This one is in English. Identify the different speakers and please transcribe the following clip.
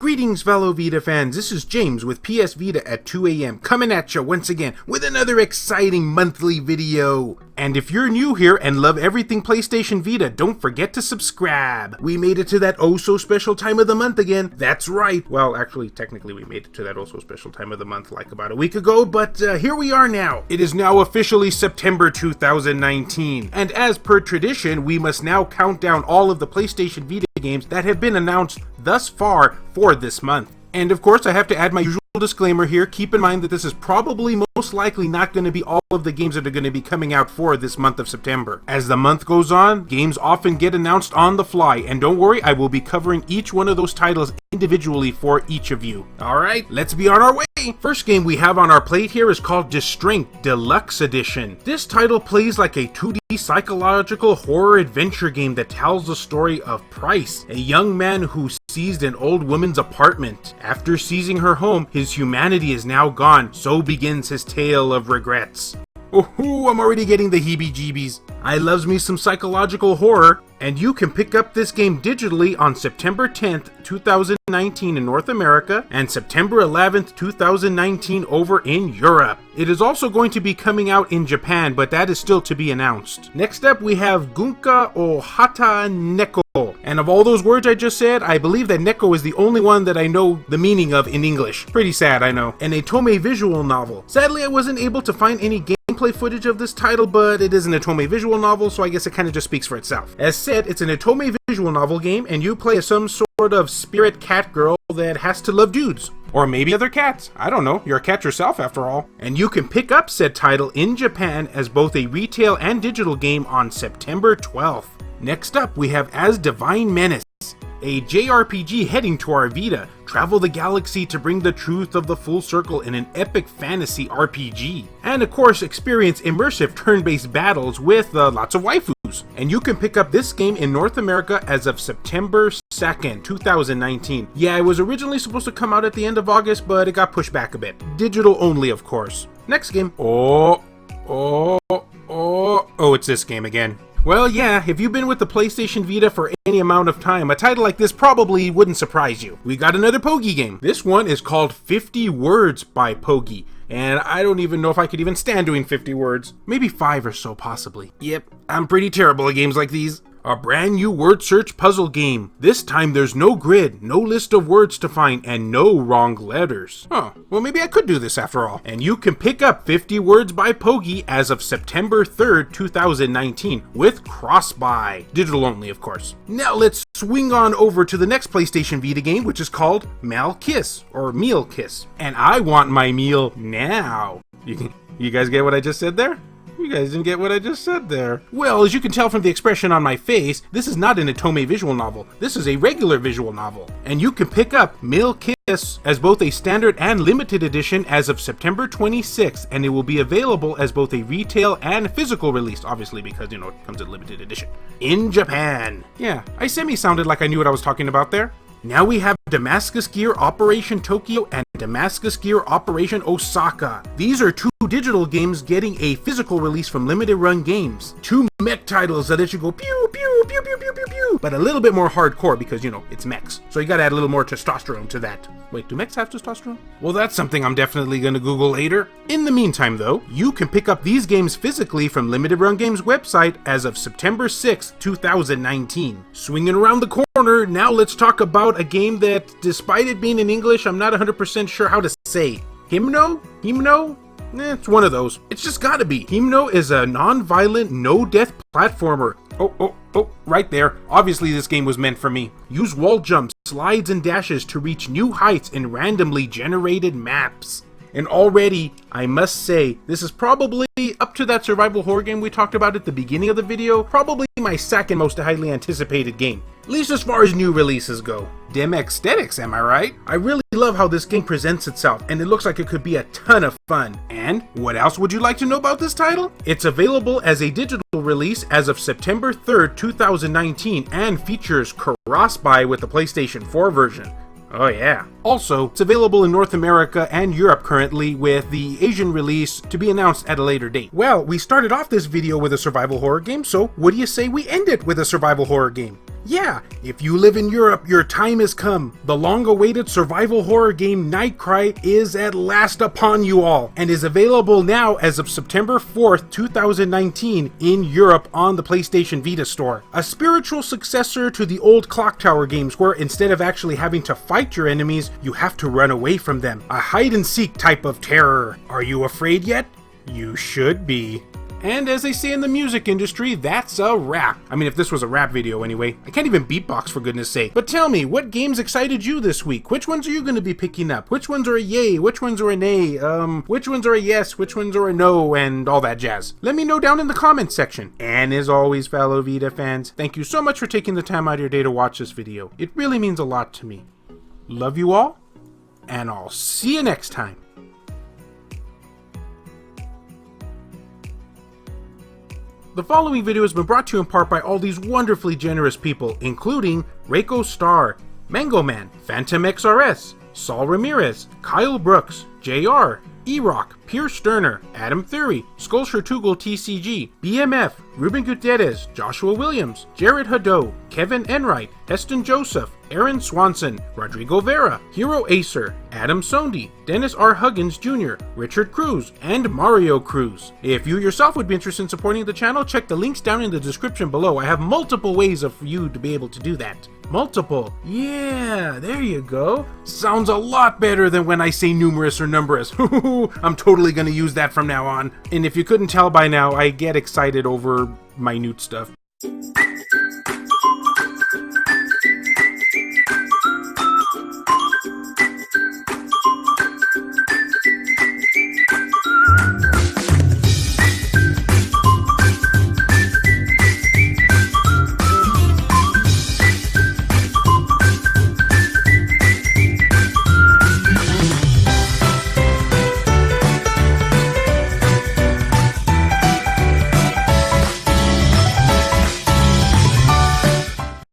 Speaker 1: Greetings fellow Vita fans, this is James with PS Vita at 2 AM coming at you once again with another exciting monthly video. And if you're new here and love everything PlayStation Vita, don't forget to subscribe. We made it to that oh so special time of the month again. That's right. Well, actually, technically we made it to that oh so special time of the month like about a week ago, but here we are now. It is now officially September 2019. And as per tradition, we must now count down all of the PlayStation Vita games that have been announced thus far for this month. And of course, I have to add my usual disclaimer here. Keep in mind that this is probably most likely not going to be all of the games that are going to be coming out for this month of September. As the month goes on, games often get announced on the fly, and don't worry, I will be covering each one of those titles individually for each of you. Alright, let's be on our way! First game we have on our plate here is called DISTRAINT Deluxe Edition. This title plays like a 2D psychological horror adventure game that tells the story of Price, a young man who seized an old woman's apartment. After seizing her home, his humanity is now gone, so begins his tale of regrets. Oh, I'm already getting the heebie-jeebies. I loves me some psychological horror, and you can pick up this game digitally on September 10th, 2019 in North America, and September 11th, 2019 over in Europe. It is also going to be coming out in Japan, but that is still to be announced. Next up, we have Gunka or Haita Neko. And of all those words I just said, I believe that Neko is the only one that I know the meaning of in English. Pretty sad, I know. And a Otome visual novel. Sadly, I wasn't able to find any gameplay footage of this title, but it is an Otome visual novel, so I guess it kind of just speaks for itself. As said, it's an Otome visual novel game, and you play as some sort of spirit cat girl that has to love dudes. Or maybe other cats. I don't know. You're a cat yourself, after all. And you can pick up said title in Japan as both a retail and digital game on September 12th. Next up, we have Asdivine Menace, a JRPG heading to our Vita. Travel the galaxy to bring the truth of the full circle in an epic fantasy RPG. And of course, experience immersive turn-based battles with lots of waifus. And you can pick up this game in North America as of September 2nd, 2019. Yeah, it was originally supposed to come out at the end of August, but it got pushed back a bit. Digital only, of course. Next game. Oh, it's this game again. Well, yeah, if you've been with the PlayStation Vita for any amount of time, a title like this probably wouldn't surprise you. We got another Powgi game. This one is called 50 Words by Powgi, and I don't even know if I could even stand doing 50 words. Maybe 5 or so, possibly. Yep, I'm pretty terrible at games like these. A brand new word search puzzle game. This time there's no grid, no list of words to find, and no wrong letters. Huh, well maybe I could do this after all. And you can pick up 50 Words by Powgi as of September 3rd, 2019 with cross-buy. Digital only, of course. Now let's swing on over to the next PlayStation Vita game, which is called Mell Kiss, or Mell Kiss. And I want my meal now. You guys get what I just said there? You guys didn't get what I just said there. Well, as you can tell from the expression on my face, this is not an Otome visual novel. This is a regular visual novel. And you can pick up Mell Kiss as both a standard and limited edition as of September 26th, and it will be available as both a retail and physical release, obviously because, it comes in limited edition, in Japan. Yeah, I semi-sounded like I knew what I was talking about there. Now we have Damascus Gear Operation Tokyo and Damascus Gear Operation Oaxaca. These are two digital games getting a physical release from Limited Run Games. Two mech titles that let you go pew pew pew pew pew pew pew, but a little bit more hardcore because, it's mechs. So you gotta add a little more testosterone to that. Wait, do mechs have testosterone? Well, that's something I'm definitely gonna Google later. In the meantime though, you can pick up these games physically from Limited Run Games website as of September 6th, 2019. Swinging around the corner, now let's talk about a game that, despite it being in English, I'm not 100% sure how to say. Himno? It's one of those. It's just gotta be. Himno is a non-violent, no-death platformer. Oh, right there. Obviously this game was meant for me. Use wall jumps, slides, and dashes to reach new heights in randomly generated maps. And already, I must say, this is probably, up to that survival horror game we talked about at the beginning of the video, probably my second most highly anticipated game. At least as far as new releases go. Dem aesthetics, am I right? I really love how this game presents itself, and it looks like it could be a ton of fun. And what else would you like to know about this title? It's available as a digital release as of September 3rd, 2019, and features cross-buy with the PlayStation 4 version. Oh yeah. Also, it's available in North America and Europe currently, with the Asian release to be announced at a later date. Well, we started off this video with a survival horror game, so what do you say we end it with a survival horror game? Yeah, if you live in Europe, your time has come. The long-awaited survival horror game NightCry is at last upon you all, and is available now as of September 4th, 2019 in Europe on the PlayStation Vita store. A spiritual successor to the old Clock Tower games where instead of actually having to fight your enemies, you have to run away from them. A hide-and-seek type of terror. Are you afraid yet? You should be. And as they say in the music industry, that's a wrap. I mean, if this was a rap video anyway. I can't even beatbox for goodness sake. But tell me, what games excited you this week? Which ones are you going to be picking up? Which ones are a yay? Which ones are a nay? Which ones are a yes? Which ones are a no? And all that jazz. Let me know down in the comments section. And as always, fellow Vita fans, thank you so much for taking the time out of your day to watch this video. It really means a lot to me. Love you all, and I'll see you next time. The following video has been brought to you in part by all these wonderfully generous people, including Reiko Star, Mango Man, Phantom XRS, Saul Ramirez, Kyle Brooks, JR, E-Rock, Pierce Sterner, Adam Theory, Sculpture Tugel TCG, BMF, Ruben Gutierrez, Joshua Williams, Jared Haddo, Kevin Enright, Heston Joseph, Aaron Swanson, Rodrigo Vera, Hero Acer, Adam Sondi, Dennis R. Huggins Jr., Richard Cruz, and Mario Cruz. If you yourself would be interested in supporting the channel, check the links down in the description below. I have multiple ways for you to be able to do that. Multiple. Yeah, there you go. Sounds a lot better than when I say numerous or numberous. I'm totally gonna use that from now on. And if you couldn't tell by now, I get excited over minute stuff.